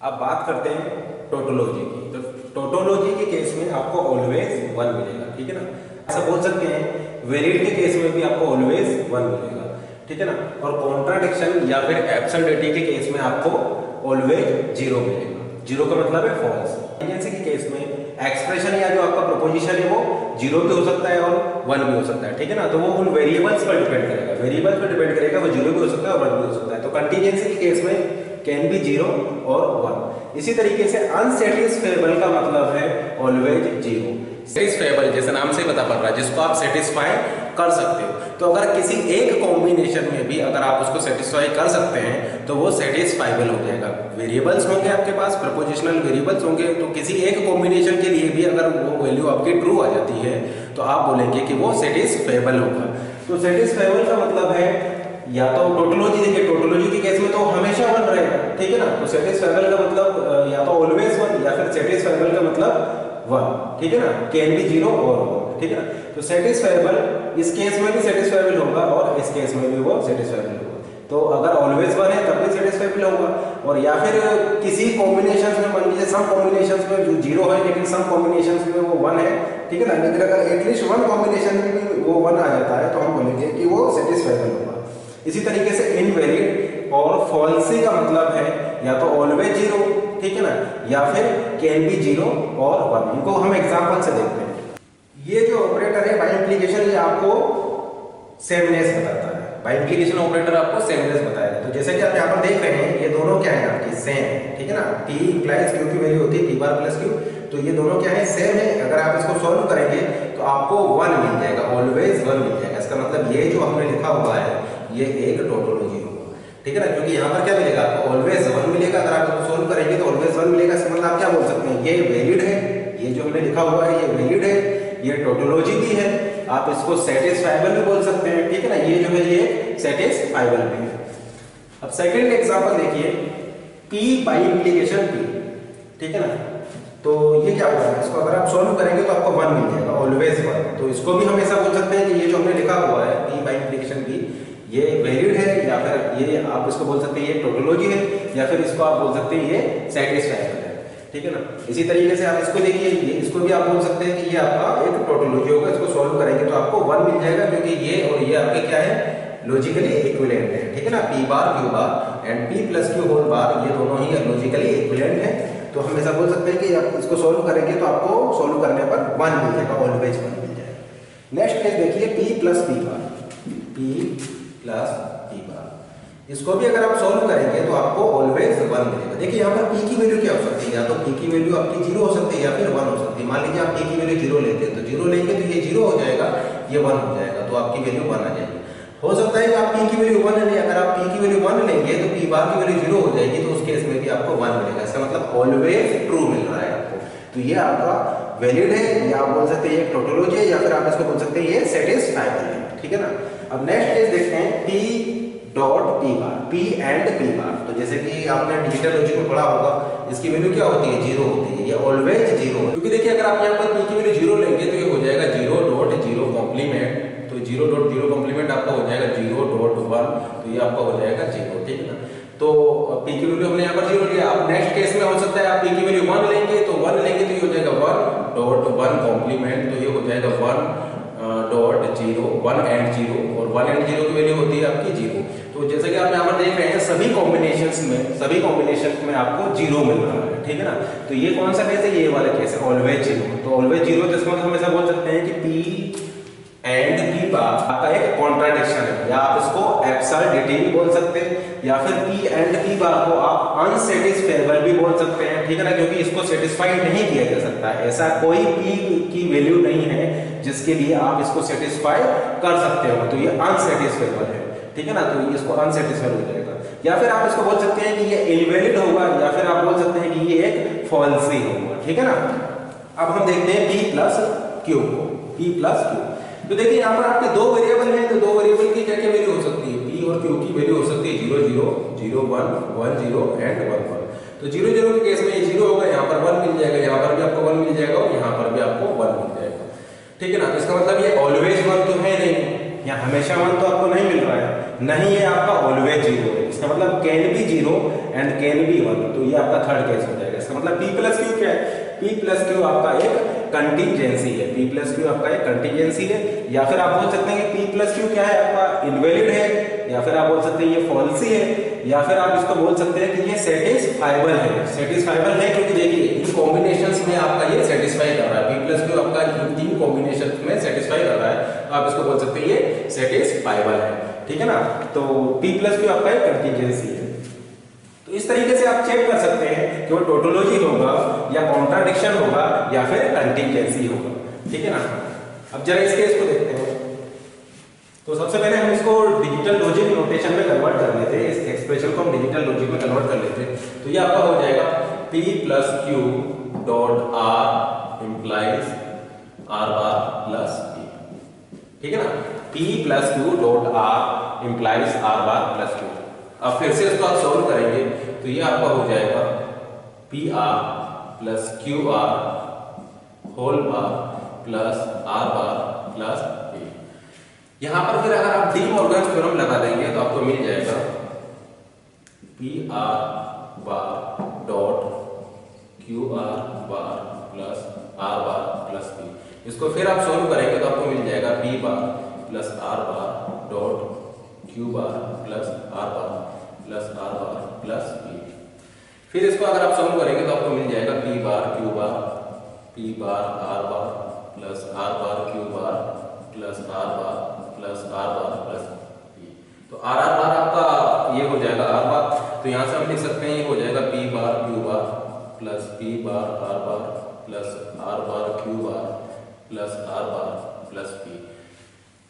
अब बात करते हैं टोटोलॉजी की। तो टोटोलॉजी के केस में आपको ऑलवेज वन मिलेगा, ठीक है ना। ऐसा बोल सकते हैं वेरिएट के केस में भी आपको ऑलवेज वन मिलेगा, ठीक है ना। और कॉन्ट्राडिक्शन या फिर एब्सर्डिटी के केस में आपको ऑलवेज जीरो मिलेगा। जीरो का मतलब है फॉल्स। कंटीजेंसी के केस में एक्सप्रेशन या जो आपका प्रोपोजिशन है वो जीरो भी हो सकता है और वन भी हो सकता है, ठीक है ना। तो वो उन वेरिएबल्स पर डिपेंड करेगा, वेरिएबल्स पर डिपेंड करेगा, वो जीरो भी हो सकता है और वन भी हो सकता है। तो कंटीजेंसी के केस में कैन बी जीरो और वन। इसी तरीके से अनसेटिस्फेबल का मतलब है ऑलवेज जीरो। सेटिस्फेबल जैसे नाम से पता पड़ रहा है, जिसको आप सेटिस्फाई कर सकते हो। तो अगर किसी एक कॉम्बिनेशन में भी अगर आप उसको सेटिस्फाई कर सकते हैं तो वो सेटिस्फाइबल हो जाएगा। वेरिएबल्स होंगे आपके पास, प्रपोजिशनल वेरिएबल्स होंगे, तो किसी एक कॉम्बिनेशन के लिए भी अगर वो वैल्यू आपकी ट्रू आ जाती है तो आप बोलेंगे कि वो सेटिस्फेबल होगा। तो सेटिस्फेबल का मतलब है या तो टोटोलॉजी, देखिए टोटोलॉजी के केस में तो हमेशा वन रहेगा, ठीक है ना। तो सेटिस्फाइबल का मतलब या तो ऑलवेज वन या फिर सेटिस्फाइबल का मतलब वन, ठीक है ना। कैन बी जीरो और वन, ठीक है ना। तो सेटिस्फाइबल इस केस में भी सेटिस्फाइबल होगा और इस केस में भी वो सेटिस्फाइबल होगा। तो अगर ऑलवेज वन है तब भी सेटिस्फाइबल होगा। और या फिर किसी कॉम्बिनेशन में मान लीजिए सम कॉम्बिनेशन में जो जीरो है लेकिन सम कॉम्बिनेशन में वो वन है, ठीक है ना। लेकिन अगर एटलीस्ट वन कॉम्बिनेशन में भी वो वन आ जाता है तो हम बोलेंगे कि वो सेटिस्फाइबल होगा। इसी तरीके से इनवैलिड और फॉल्सी का मतलब है या तो ऑलवेज जीरो, ठीक है ना, या फिर कैन बी जीरो और वन। इनको हम एग्जांपल से देखते हैं। ये जो ऑपरेटर है बाय इंप्लीकेशन ये आपको सेमनेस बताता है। बाय इंप्लीकेशन ऑपरेटर आपको सेमनेस बताएगा। तो जैसे कि आप यहाँ पर देख रहे हैं ये दोनों क्या है आपकी सेम है, ठीक है ना। P इंप्लाइज Q की वैल्यू होती है P बार प्लस Q, तो ये दोनों क्या है सेम है। अगर आप इसको सॉल्व करेंगे तो आपको वन मिल जाएगा, ऑलवेज वन मिल जाएगा। इसका मतलब ये जो हमने लिखा हुआ है ये एक टोटोलॉजी होगा, ठीक है ना। क्योंकि यहाँ पर क्या मिलेगा आपको ऑलवेज वन मिलेगा। अगर आप इसको सॉल्व करेंगे तो ऑलवेज वन मिलेगा। इसका मतलब आप क्या बोल सकते हैं ये वैलिड है, ये जो हमने लिखा हुआ है ये वैलिड है, ये टोटोलॉजी भी है। आप इसको सेटिस्फाइबल भी बोल सकते हैं, ठीक है ना। ये जो है ये सेटिस्फाइबल भी है। अब सेकंड एग्जांपल देखिए P बाय इंप्लीकेशन P, ठीक है ना। तो ये क्या होगा, इसको अगर आप सॉल्व करेंगे तो आपको वन मिल जाएगा, ऑलवेज वन। तो इसको भी हम ऐसा बोल सकते हैं कि ये जो हमने लिखा हुआ है P बाय इंप्लीकेशन P ये वैलिड है, या फिर ये आप इसको बोल सकते हैं ये टोटोलॉजी है, या फिर इसको आप बोल सकते हैं ये सेटिस्फाइबल है, ठीक है ना। इसी तरीके से आप इसको देखिए, इसको भी आप बोल सकते हैं कि ये आपका एक टोटोलॉजी होगा। इसको सॉल्व करेंगे तो आपको वन मिल जाएगा, क्योंकि ये और ये आपके क्या है लॉजिकली इक्विवेलेंट है, ठीक है ना। P bar Q bar and P plus Q whole bar ये दोनों ही लॉजिकली इक्विवेलेंट है। तो हम ऐसा बोल सकते हैं कि आप इसको सॉल्व करेंगे तो आपको सॉल्व करने पर वन मिल जाएगा, ऑलवेज वन मिल जाएगा। नेक्स्ट केस देखिए P प्लस P बार, P प्लस P बार, इसको भी अगर आप सॉल्व करेंगे तो आपको ऑलवेज वन मिलेगा। देखिए यहाँ पर P की वैल्यू क्या हो सकती है, या तो P की वैल्यू आपकी जीरो हो सकती है या फिर वन हो सकती है। मान लीजिए आप P की वैल्यू जीरो लेते हैं तो जीरो लेंगे तो ये जीरो हो जाएगा, ये वन हो जाएगा, तो आपकी वैल्यू वन आ जाएगी। हो सकता है कि आप P की वैल्यू वन लें, अगर आप P की वैल्यू वन लेंगे तो P बार की वैल्यू जीरो हो जाएगी, तो उस केस में भी आपको वन मिलेगा। इसका मतलब ऑलवेज ट्रू मिल रहा है आपको। तो ये आपका वैलिड है, या आप बोल सकते हैं ये टोटोलॉजी है, या फिर आप इसको बोल सकते हैं ये सेटिस्फाइबल है, ठीक है ना। अब नेक्स्ट केस देखते हैं P dot P bar, P and P बार। तो जैसे कि आपने डिजिटल लॉजिक में पढ़ा होगा, इसकी वैल्यू क्या होती है जीरो होती है, ये ऑलवेज जीरो है। क्योंकि देखिए अगर आप यहाँ पर P की वैल्यू जीरो लेंगे तो ये हो जाएगा जीरो डॉट जीरो कॉम्प्लीमेंट, तो जीरो डॉट जीरो कॉम्प्लीमेंट आपका हो जाएगा जीरो डॉट वन, तो ये आपका हो जाएगा जीरो, ठीक है ना। तो P की वैल्यू हमने यहाँ पर जीरो लिया। अब नेक्स्ट केस में हो सकता है आप P की वैल्यू वन लेंगे, तो वन लेंगे तो ये हो जाएगा वन डॉट वन कॉम्प्लीमेंट, तो ये हो जाएगा one dot zero, one and zero, और वन एंड जीरो की वैल्यू होती है आपकी जीरो। तो जैसे कि आप यहाँ पर देख रहे हैं सभी कॉम्बिनेशंस में आपको जीरो मिल रहा है, ठीक है ना। तो ये कौन सा केस है, ये वाला केस है ऑलवेज जीरो। तो ऑलवेज जीरो तो इसमें हम ऐसा बोल सकते हैं कि P एंड P बार आपका एक कॉन्ट्राडिक्शन है, या आप इसको एब्सर्डिटी भी बोल सकते हैं, या फिर P एंड P बार को आप अनसेटिस्फेबल भी बोल सकते हैं, ठीक है ना। क्योंकि इसको सेटिस्फाई नहीं किया जा सकता है, ऐसा कोई P की वैल्यू नहीं है जिसके लिए आप इसको सेटिस्फाई कर सकते हो, तो ये अनसेटिस्फेबल है, ठीक है ना। तो इसको अनसेटिस्फाइड हो जाएगा। या फिर आप इसको बोल सकते हैं कि ये इनवैलिड होगा, या फिर आप बोल सकते हैं कि ये एक फॉल्सी होगा, ठीक है ना। अब हम देखते हैं P प्लस Q को, P प्लस Q। तो देखिए यहाँ पर आपके दो वेरिएबल हैं, तो दो वेरिएबल की क्या क्या वैल्यू हो सकती है, P और Q की वैल्यू हो सकती है zero zero, zero one, one zero and one one. तो जीरो जीरो के केस में ये जीरो होगा, यहाँ पर वन मिल जाएगा, यहाँ पर भी आपको वन मिल जाएगा, और यहाँ पर भी आपको वन मिल जाएगा, ठीक है ना। तो इसका मतलब ये ऑलवेज वन तो है नहीं, या हमेशा वन तो आपको नहीं मिल रहा है, नहीं ये आपका ऑलवेज जीरो है। इसका मतलब can be zero and can be one, तो ये आपका थर्ड केस हो जाएगा। इसका मतलब P प्लस क्यू क्या है? P प्लस क्यू आपका एक कंटीजेंसी है। P प्लस क्यू आपका एक कंटीजेंसी है, या फिर आप बोल सकते हैं कि P प्लस क्यू क्या है आपका इनवैलिड है, या फिर आप बोल सकते हैं ये फॉल्सी है, या फिर आप इसको बोल सकते हैं कि ये सेटिस्फाइबल है। सेटिस्फाइबल है क्योंकि देखिए इन कॉम्बिनेशंस में आपका ये सेटिस्फाई कर रहा है। P प्लस क्यू आपका इन तीन कॉम्बिनेशन में सेटिस्फाई कर रहा है, तो आप इसको बोल सकते हैं ये सेटिस्फाइबल है, ठीक है ना। तो P प्लस क्यू आपका एक कंटीजेंसी है। तो इस तरीके से आप चेक कर सकते हैं कि वो टोटोलॉजी होगा या कॉन्ट्राडिक्शन होगा या फिर कंटीजेंसी होगा, ठीक है ना। अब जरा इस केस को देखते हैं। तो सबसे पहले हम इसको डिजिटल लॉजिक नोटेशन में कन्वर्ट कर लेते हैं। इस एक्सप्रेशन को हम डिजिटल लॉजिक में कन्वर्ट कर लेते हैं। तो ये आपका हो जाएगा P plus Q dot R implies R bar plus P, ठीक है ना। P plus Q dot R implies R bar plus Q। अब फिर से इसको आप सॉल्व करेंगे तो ये आपका हो जाएगा P R plus Q R whole bar plus R bar plus P. यहां पर फिर अगर आप डी मॉर्गन थ्योरम लगा देंगे तो आपको मिल जाएगा P are bar dot Q R bar plus R bar plus P. इसको फिर आप सॉल्व करेंगे तो आपको मिल जाएगा पी बार प्लस आर बार dot Q bar plus R bar plus R bar plus P. फिर इसको अगर आप सॉल्व करेंगे तो आपको मिल जाएगा P bar Q bar P bar are bar plus R bar Q bar plus R bar plus R bar plus P. तो are are बार आपका ये हो जाएगा आर बार, तो यहां से हम लिख सकते हैं ये हो जाएगा P bar Q bar plus P bar are bar plus R bar Q bar plus R bar plus P,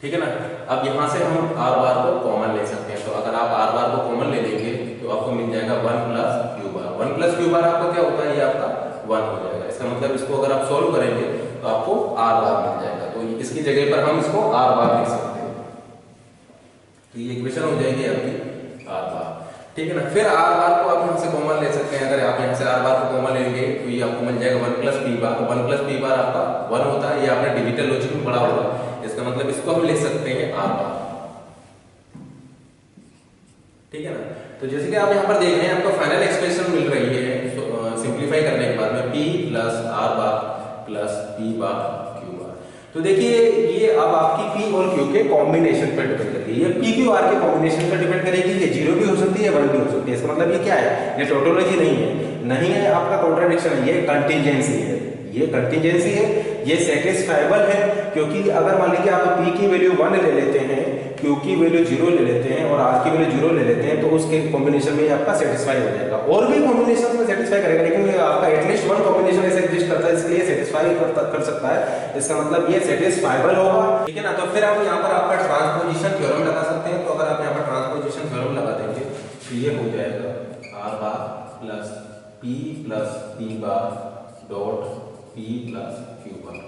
ठीक है ना। अब यहां से हम आर बार को कॉमन ले सकते हैं। तो अगर आप आर बार को कॉमन ले लेंगे तो आपको मिल जाएगा 1 plus Q bar. 1 plus Q bar आपका क्या होता है? ये आपका 1 हो जाएगा। इसका मतलब इसको अगर आप सॉल्व करेंगे तो आपको आर बार मिल जाएगा। तो इसकी जगह पर हम इसको आर बार लिख सकते हैं। तो ये इक्वेशन हो जाएगी आपकी आर बार, ठीक है ना। फिर आर बार को आप यहां से कॉमन ले सकते हैं। अगर आप यहां से आर बार को कॉमन लेंगे तो ये आपको मिल जाएगा 1 प्लस पी बार। 1 प्लस पी बार आपका 1 होता है। ये आपने डिजिटल लॉजिक में पढ़ा होगा। इसका मतलब इसको हम लिख सकते हैं आर बार, ठीक है ना। तो जैसे कि आप यहां पर देख रहे हैं आपको फाइनल एक्सप्रेशन मिल रही है सिंप्लीफाई करने के बाद में P plus R bar plus P bar Q बार। तो देखिए ये अब आपकी P और Q के कॉम्बिनेशन पर डिपेंड करेगी। ये P Q R के कॉम्बिनेशन पर डिपेंड करेगी। ये 0 भी हो सकती है 1 भी हो सकती है। इसका मतलब ये क्या है? ये टोटोलॉजी नहीं है आपका कॉन्ट्राडिक्शन है, ये कंटीजेंसी है। ये कंटीजेंसी है, ये सेटिस्फाइबल है, क्योंकि अगर मान लीजिए आप P की वैल्यू 1 ले लेते हैं, Q की वैल्यू 0 ले लेते हैं और R की वैल्यू 0 ले लेते हैं, तो उसके कॉम्बिनेशन में आपका सेटिस्फाई हो जाएगा। और भी कॉम्बिनेशन में सेटिस्फाई करेगा, लेकिन ये आपका एटलीस्ट 1 कॉम्बिनेशन ऐसे एग्जिस्ट करता है, इसलिए सेटिस्फाई कर सकता है। इसका मतलब ये सेटिस्फाइबल होगा, ठीक है ना। तो फिर आप यहाँ पर आपका ट्रांसपोजिशन थ्योरम लगा सकते हैं। तो अगर आप यहाँ पर ट्रांसपोजिशन थ्योरम लगा देंगे तो ये हो जाएगा R bar plus P plus P bar dot P plus Q bar.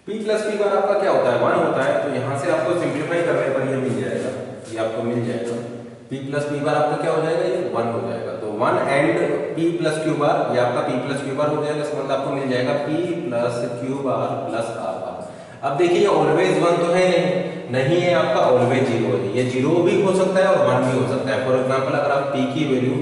P plus P bar आपका क्या होता है? 1 होता है। तो यहां से आपको सिंप्लीफाई करने पर ये मिल जाएगा, ये आपको मिल जाएगा P प्लस P बार आपका क्या हो जाएगा? ये 1 हो जाएगा। तो 1 एंड P प्लस Q बार, ये आपका P प्लस Q बार हो जाएगा। इसका मतलब आपको मिल जाएगा P प्लस Q बार प्लस R बार। अब देखिए ऑलवेज 1 तो है नहीं है आपका ऑलवेज 0 है। ये 0 भी हो सकता है और 1 भी हो सकता है। फॉर एग्जांपल अगर आप P की वैल्यू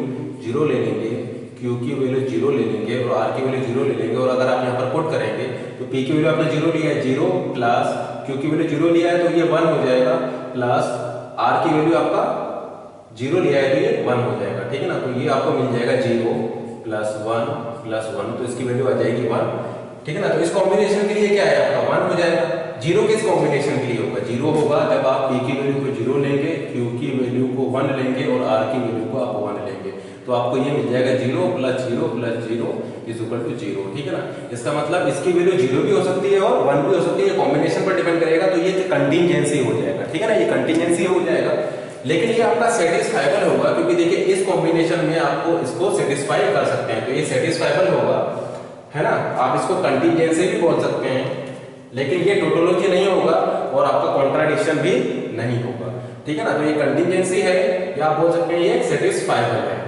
0 ले लेंगे, Q की वैल्यू 0 ले लेंगे और R की वैल्यू 0 ले लेंगे, और अगर आप यहाँ पर पुट करेंगे तो P की वैल्यू आपने 0 लिया है, 0 प्लस Q की वैल्यू 0 लिया है तो ये 1 हो जाएगा, प्लस R की वैल्यू आपका 0 लिया है तो ये 1 हो जाएगा, ठीक है ना। तो ये आपको मिल जाएगा 0 प्लस 1 प्लस 1, तो इसकी वैल्यू आ जाएगी 1, ठीक है ना। तो इस कॉम्बिनेशन के लिए क्या है आपका 1 हो जाएगा। 0 किस कॉम्बिनेशन के लिए होगा? 0 होगा जब आप P की वैल्यू को 0 लेंगे, Q की वैल्यू को 1 लेंगे और R की वैल्यू को आप 1 लेंगे, तो आपको ये मिल जाएगा 0 plus 0 plus 0 is equal to 0, ठीक है ना। इसका मतलब इसकी वैल्यू 0 भी हो सकती है और 1 भी हो सकती है, कॉम्बिनेशन पर डिपेंड करेगा। तो ये कंटीजेंसी हो जाएगा, ठीक है ना, ये कंटीजेंसी हो जाएगा। लेकिन ये आपका सेटिस्फाइबल होगा, क्योंकि देखिए इस कॉम्बिनेशन में आपको इसको सेटिस्फाई कर सकते हैं, तो ये सेटिस्फाइबल होगा, है ना। आप इसको कंटीजेंसी भी बोल सकते हैं, लेकिन ये टोटोलॉजी नहीं होगा और आपका कॉन्ट्राडिक्शन भी नहीं होगा, ठीक है ना। तो ये कंटीजेंसी है या आप बोल सकते हैं ये सेटिस्फाइबल है।